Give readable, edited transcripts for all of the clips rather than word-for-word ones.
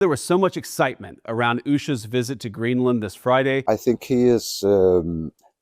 There was so much excitement around Usha's visit to Greenland this Friday. I think he is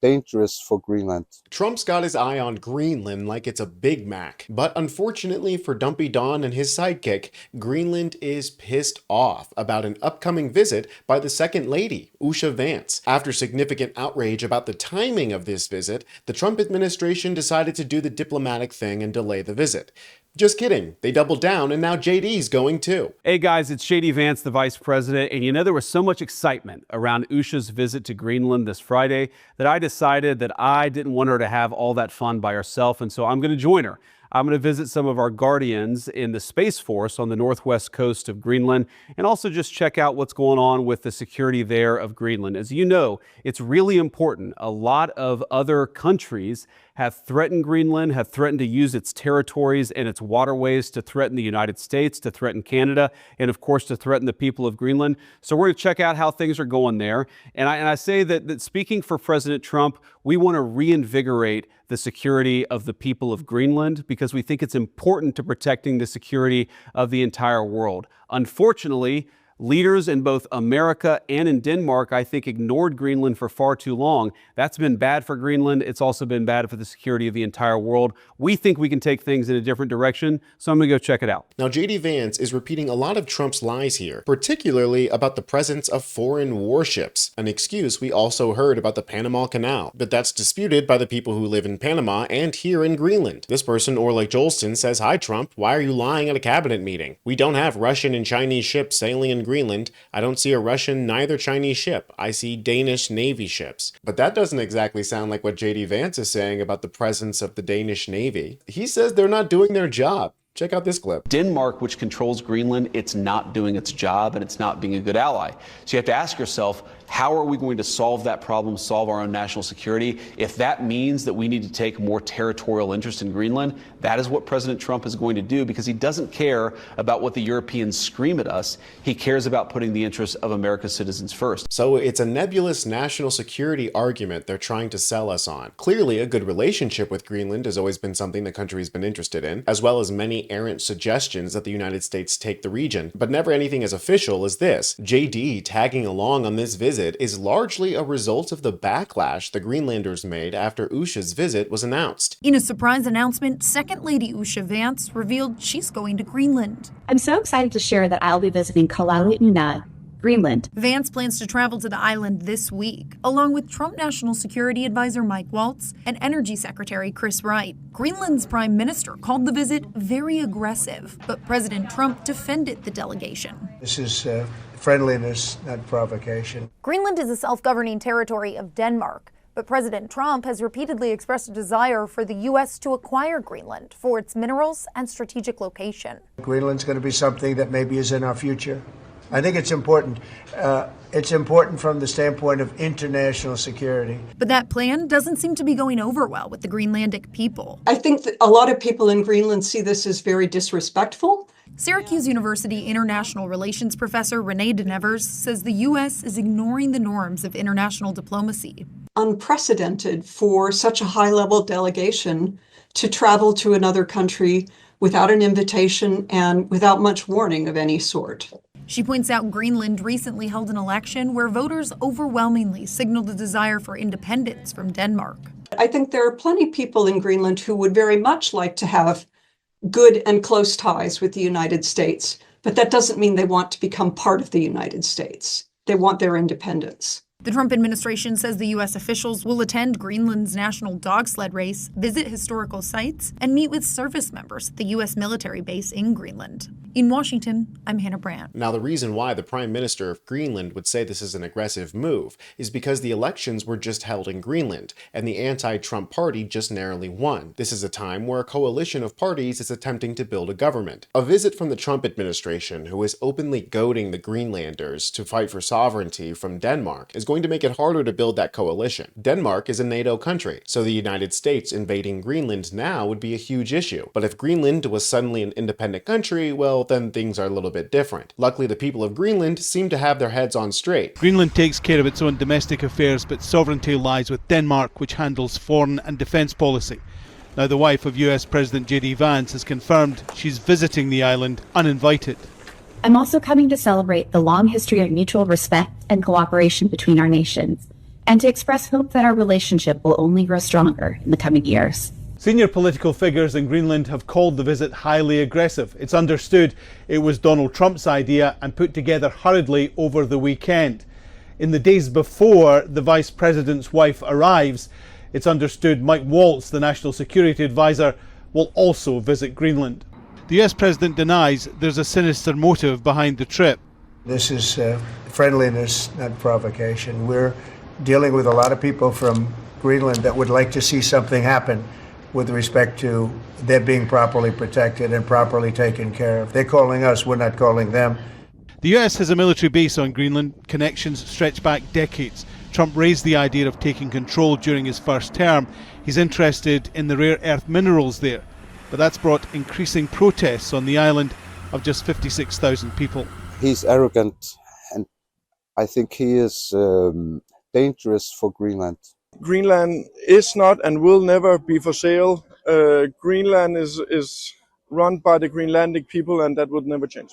dangerous for Greenland. Trump's got his eye on Greenland like it's a Big Mac. But unfortunately for Dumpy Don and his sidekick, Greenland is pissed off about an upcoming visit by the Second Lady, Usha Vance. After significant outrage about the timing of this visit, the Trump administration decided to do the diplomatic thing and delay the visit. Just kidding. They doubled down and now JD's going too. Hey guys, it's JD Vance, the vice president, and there was so much excitement around Usha's visit to Greenland this Friday that I decided that I didn't want her to have all that fun by herself, and so I'm going to join her. I'm going to visit some of our guardians in the Space Force on the northwest coast of Greenland and also just check out what's going on with the security there of Greenland. As you know, it's really important. A lot of other countries have threatened Greenland, have threatened to use its territories and its waterways to threaten the United States, to threaten Canada, and of course to threaten the people of Greenland. So we're going to check out how things are going there. And I say that speaking for President Trump, we want to reinvigorate the security of the people of Greenland because we think it's important to protecting the security of the entire world. Unfortunately, leaders in both America and in Denmark, I think, ignored Greenland for far too long. That's been bad for Greenland. It's also been bad for the security of the entire world. We think we can take things in a different direction, so I'm going to go check it out. Now, JD Vance is repeating a lot of Trump's lies here, particularly about the presence of foreign warships, an excuse we also heard about the Panama Canal, but that's disputed by the people who live in Panama and here in Greenland. This person, Orlik Jolson, says, "Hi, Trump, why are you lying at a cabinet meeting? We don't have Russian and Chinese ships sailing in Greenland. I don't see a Russian neither Chinese ship. I see Danish Navy ships." But that doesn't exactly sound like what JD Vance is saying about the presence of the Danish Navy. He says they're not doing their job. Check out this clip. Denmark, which controls Greenland, it's not doing its job and it's not being a good ally. So you have to ask yourself, how are we going to solve that problem, solve our own national security? If that means that we need to take more territorial interest in Greenland, that is what President Trump is going to do because he doesn't care about what the Europeans scream at us. He cares about putting the interests of America's citizens first. So it's a nebulous national security argument they're trying to sell us on. Clearly, a good relationship with Greenland has always been something the country's been interested in, as well as many errant suggestions that the United States take the region, but never anything as official as this. JD tagging along on this visit is largely a result of the backlash the Greenlanders made after Usha's visit was announced. In a surprise announcement, Second Lady Usha Vance revealed she's going to Greenland. I'm so excited to share that I'll be visiting Kalaalleq, Greenland. Vance plans to travel to the island this week, along with Trump National Security Advisor Mike Waltz and Energy Secretary Chris Wright. Greenland's prime minister called the visit very aggressive, but President Trump defended the delegation. This is friendliness, not provocation. Greenland is a self-governing territory of Denmark, but President Trump has repeatedly expressed a desire for the U.S. to acquire Greenland for its minerals and strategic location. Greenland's going to be something that maybe is in our future. I think it's important. It's important from the standpoint of international security. But that plan doesn't seem to be going over well with the Greenlandic people. I think that a lot of people in Greenland see this as very disrespectful. Syracuse University International Relations professor Renee DeNevers says the U.S. is ignoring the norms of international diplomacy. Unprecedented for such a high-level delegation to travel to another country without an invitation and without much warning of any sort. She points out Greenland recently held an election where voters overwhelmingly signaled a desire for independence from Denmark. I think there are plenty of people in Greenland who would very much like to have good and close ties with the United States, but that doesn't mean they want to become part of the United States. They want their independence. The Trump administration says the U.S. officials will attend Greenland's national dog sled race, visit historical sites, and meet with service members at the U.S. military base in Greenland. In Washington, I'm Hannah Brandt. Now, the reason why the Prime Minister of Greenland would say this is an aggressive move is because the elections were just held in Greenland, and the anti-Trump party just narrowly won. This is a time where a coalition of parties is attempting to build a government. A visit from the Trump administration, who is openly goading the Greenlanders to fight for sovereignty from Denmark, is going to make it harder to build that coalition. Denmark is a NATO country, so the United States invading Greenland now would be a huge issue. But if Greenland was suddenly an independent country, well, then things are a little bit different. Luckily, the people of Greenland seem to have their heads on straight. Greenland takes care of its own domestic affairs, but sovereignty lies with Denmark, which handles foreign and defence policy. Now, the wife of US President JD Vance has confirmed she's visiting the island uninvited. I'm also coming to celebrate the long history of mutual respect and cooperation between our nations, and to express hope that our relationship will only grow stronger in the coming years. Senior political figures in Greenland have called the visit highly aggressive. It's understood it was Donald Trump's idea and put together hurriedly over the weekend. In the days before the Vice President's wife arrives, it's understood Mike Waltz, the National Security Advisor, will also visit Greenland. The US President denies there's a sinister motive behind the trip. This is friendliness, not provocation. We're dealing with a lot of people from Greenland that would like to see something happen with respect to their being properly protected and properly taken care of. They're calling us, we're not calling them. The US has a military base on Greenland. Connections stretch back decades. Trump raised the idea of taking control during his first term. He's interested in the rare earth minerals there. But that's brought increasing protests on the island of just 56,000 people. He's arrogant, and I think he is dangerous for Greenland. Greenland is not and will never be for sale. Greenland is run by the Greenlandic people, and that would never change.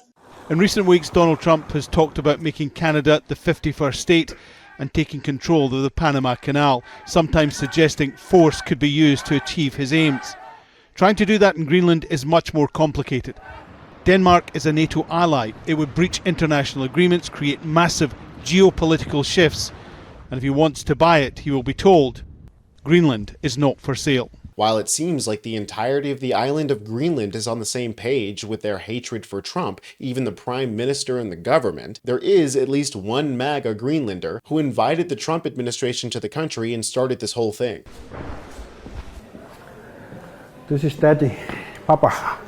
In recent weeks, Donald Trump has talked about making Canada the 51st state and taking control of the Panama Canal, sometimes suggesting force could be used to achieve his aims. Trying to do that in Greenland is much more complicated. Denmark is a NATO ally. It would breach international agreements, create massive geopolitical shifts, and if he wants to buy it, he will be told Greenland is not for sale. While it seems like the entirety of the island of Greenland is on the same page with their hatred for Trump, even the Prime Minister and the government, there is at least one MAGA Greenlander who invited the Trump administration to the country and started this whole thing. This is Daddy, Papa.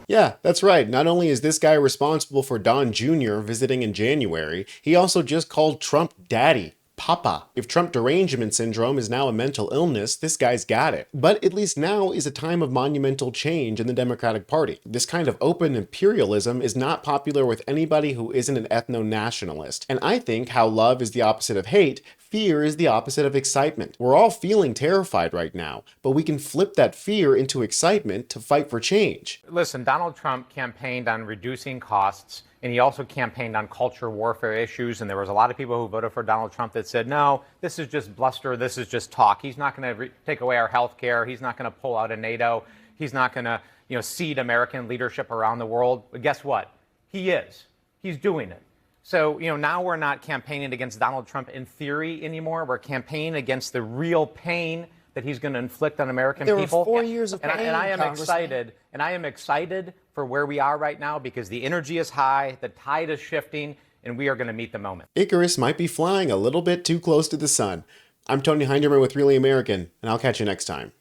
Yeah, that's right. Not only is this guy responsible for Don Jr. visiting in January, he also just called Trump Daddy, Papa. If Trump derangement syndrome is now a mental illness, this guy's got it. But at least now is a time of monumental change in the Democratic Party. This kind of open imperialism is not popular with anybody who isn't an ethno-nationalist. And I think how love is the opposite of hate, fear is the opposite of excitement. We're all feeling terrified right now, but we can flip that fear into excitement to fight for change. Listen, Donald Trump campaigned on reducing costs, and he also campaigned on culture warfare issues, and there was a lot of people who voted for Donald Trump that said, no, this is just bluster, this is just talk. He's not going to take away our health care. He's not going to pull out of NATO. He's not going to cede American leadership around the world. But guess what? He is. He's doing it. So, now we're not campaigning against Donald Trump in theory anymore. We're campaigning against the real pain that he's going to inflict on American people. There were 4 years of pain, and I am excited. And I am excited for where we are right now because the energy is high, the tide is shifting, and we are going to meet the moment. Icarus might be flying a little bit too close to the sun. I'm Tony Hinderman with Really American, and I'll catch you next time.